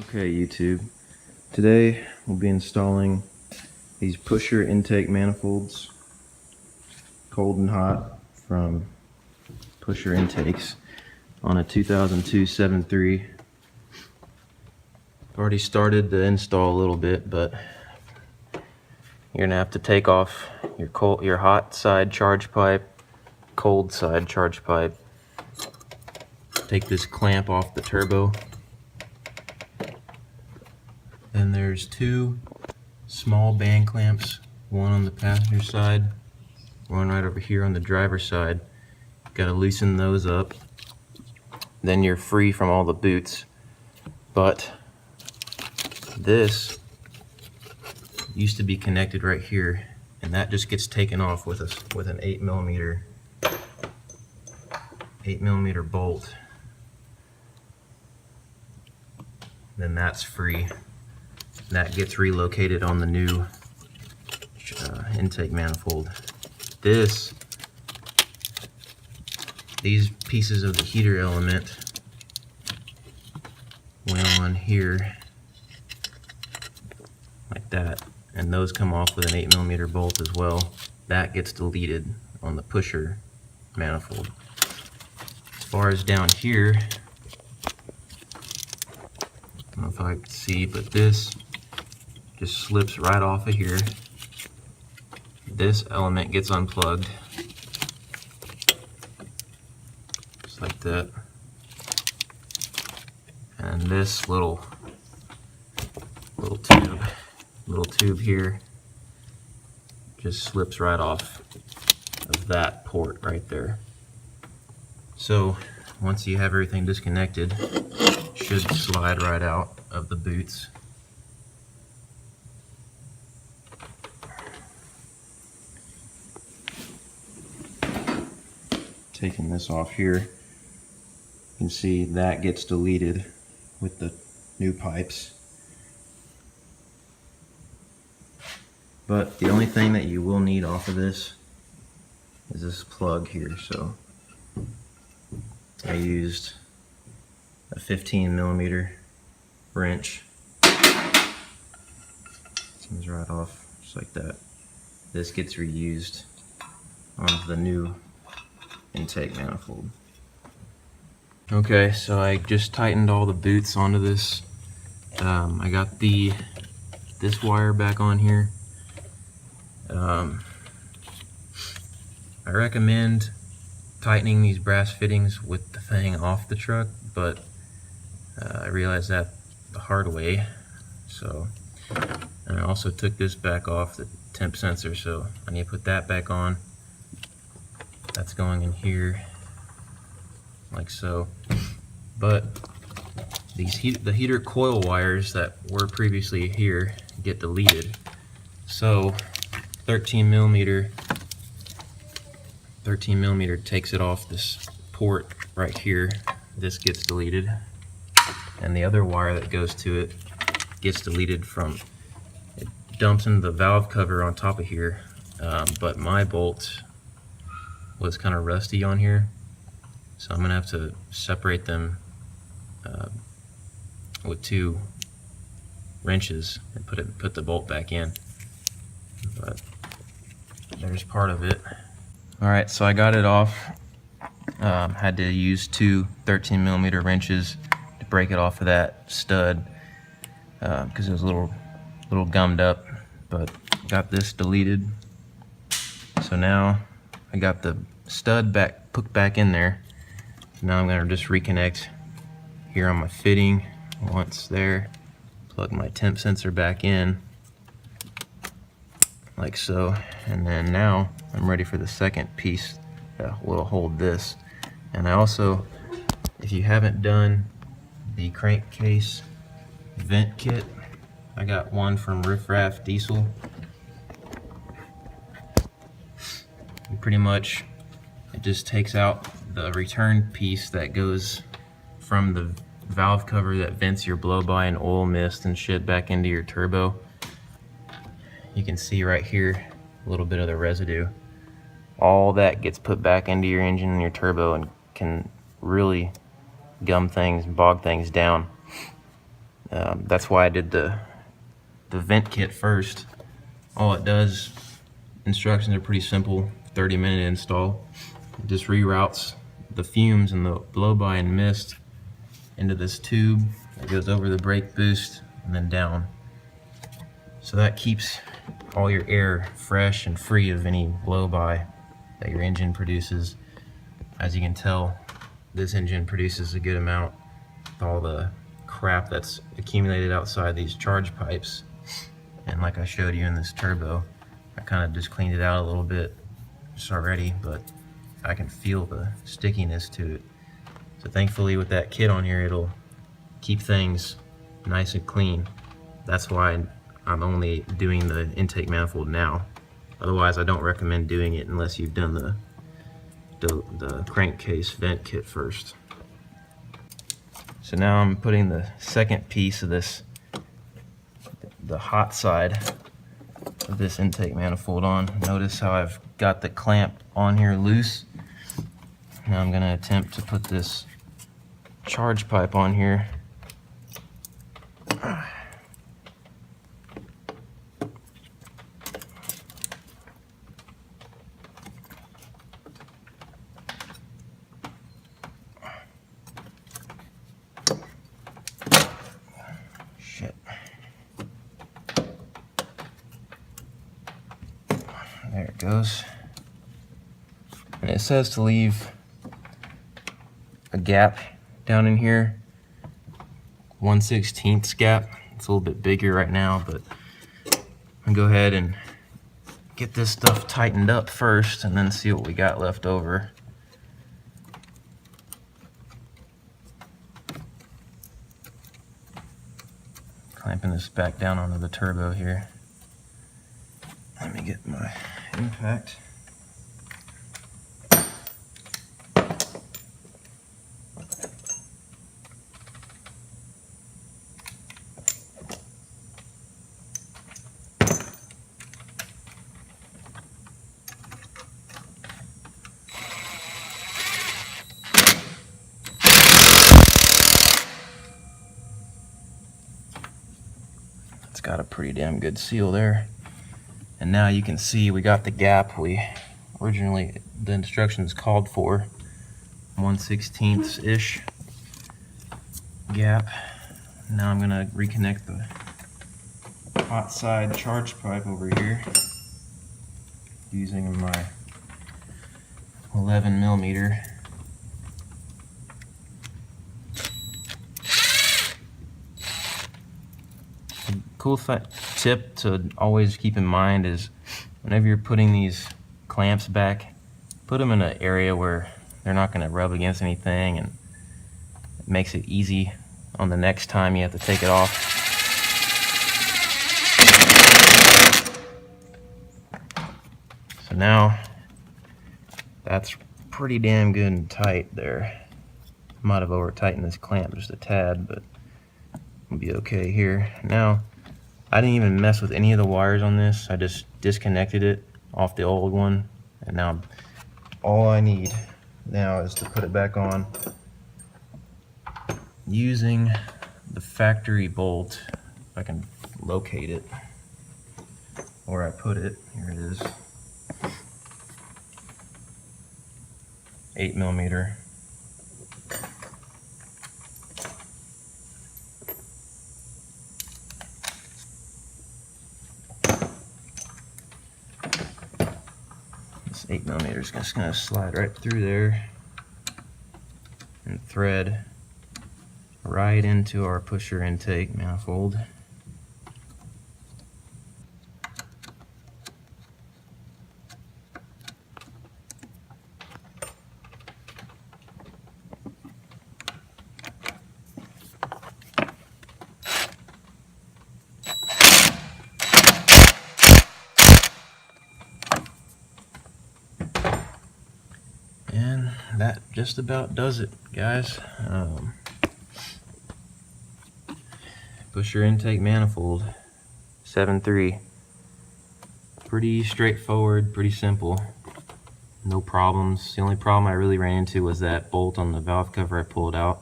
Okay, YouTube. Today we'll be installing these pusher intake manifolds, cold and hot, from Pusher Intakes on a 2002 7.3. Already started the install a little bit, but you're gonna have to take off your hot side charge pipe, cold side charge pipe. Take this clamp off the turbo. Then there's two small band clamps, one on the passenger side, one right over here on the driver's side. Got to loosen those up. Then you're free from all the boots. But this used to be connected right here, and that just gets taken off with an 8mm bolt. Then that's free. That gets relocated on the new intake manifold. These pieces of the heater element went on here like that, and those come off with an 8mm bolt as well. That gets deleted on the pusher manifold. As far as down here, I don't know if I can see, but this just slips right off of here. This element gets unplugged, just like that. And this little tube here just slips right off of that port right there. So once you have everything disconnected, it should slide right out of the boots. Taking this off here, you can see that gets deleted with the new pipes. But the only thing that you will need off of this is this plug here. So I used a 15mm wrench. Comes right off just like that. This gets reused on the new intake manifold. Okay, so I just tightened all the boots onto this. I got this wire back on here. I recommend tightening these brass fittings with the thing off the truck, but I realized that the hard way. So, and I also took this back off, the temp sensor, so I need to put that back on. That's going in here, like so. But the heater coil wires that were previously here get deleted. So 13mm takes it off this port right here. This gets deleted, and the other wire that goes to it gets deleted from it. Dumps into the valve cover on top of here, but my bolt was kind of rusty on here, so I'm gonna have to separate them with two wrenches and put the bolt back in. But there's part of it. All right, so I got it off. Had to use two 13mm wrenches to break it off of that stud because it was a little gummed up. But got this deleted. So now I got the stud put back in there. Now I'm gonna just reconnect here on my fitting. Once there, plug my temp sensor back in, like so. And then now I'm ready for the second piece that will hold this. And I also, if you haven't done the crankcase vent kit, I got one from Riff Raff Diesel. And pretty much it just takes out the return piece that goes from the valve cover that vents your blow-by and oil mist and shit back into your turbo. You can see right here a little bit of the residue. All that gets put back into your engine and your turbo and can really gum things, bog things down. That's why I did the vent kit first. All it does, instructions are pretty simple, 30-minute install. It just reroutes the fumes and the blow-by and mist into this tube that goes over the brake boost and then down. So that keeps all your air fresh and free of any blow-by that your engine produces. As you can tell, this engine produces a good amount with all the crap that's accumulated outside these charge pipes. And like I showed you in this turbo, I kind of just cleaned it out a little bit just already, but I can feel the stickiness to it. So thankfully with that kit on here, it'll keep things nice and clean. That's why I'm only doing the intake manifold now. Otherwise, I don't recommend doing it unless you've done the crankcase vent kit first. So now I'm putting the second piece of this, the hot side of this intake manifold on. Notice how I've got the clamp on here loose. Now I'm going to attempt to put this charge pipe on here. Shit. There it goes. And it says to leave a gap down in here, 1/16 gap. It's a little bit bigger right now, but I'm gonna go ahead and get this stuff tightened up first and then see what we got left over. Clamping this back down onto the turbo here. Let me get my impact. It's got a pretty damn good seal there. And now you can see we got the gap we originally, the instructions called for, 1/16-ish gap. Now I'm gonna reconnect the hot side charge pipe over here using my 11mm. Cool tip to always keep in mind is whenever you're putting these clamps back, put them in an area where they're not going to rub against anything, and it makes it easy on the next time you have to take it off. So now that's pretty damn good and tight there. Might have over tightened this clamp just a tad, but we'll be okay here. Now I didn't even mess with any of the wires on this. I just disconnected it off the old one, and now all I need now is to put it back on using the factory bolt. If I can locate it where I put it. Here it is. 8mm. This 8mm is just going to slide right through there and thread right into our pusher intake manifold. And that just about does it, guys. Pusher intake manifold 7.3. Pretty straightforward, pretty simple. No problems. The only problem I really ran into was that bolt on the valve cover I pulled out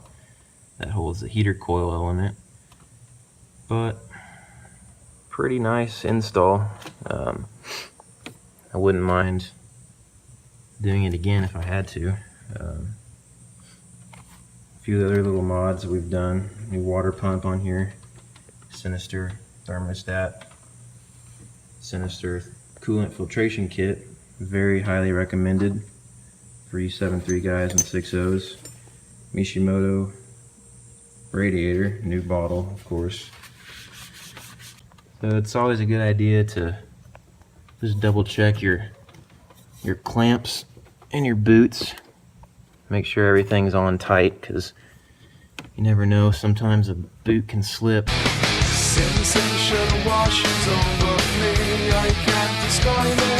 that holds the heater coil element. but pretty nice install. I wouldn't mind doing it again if I had to. A few other little mods that we've done. New water pump on here, Sinister thermostat, Sinister coolant filtration kit, very highly recommended for you 7.3 guys and 6.0s. Mishimoto radiator, new bottle of course. So it's always a good idea to just double check your clamps and your boots. Make sure everything's on tight, because you never know, sometimes a boot can slip. Sensation washes over me, I can't describe it.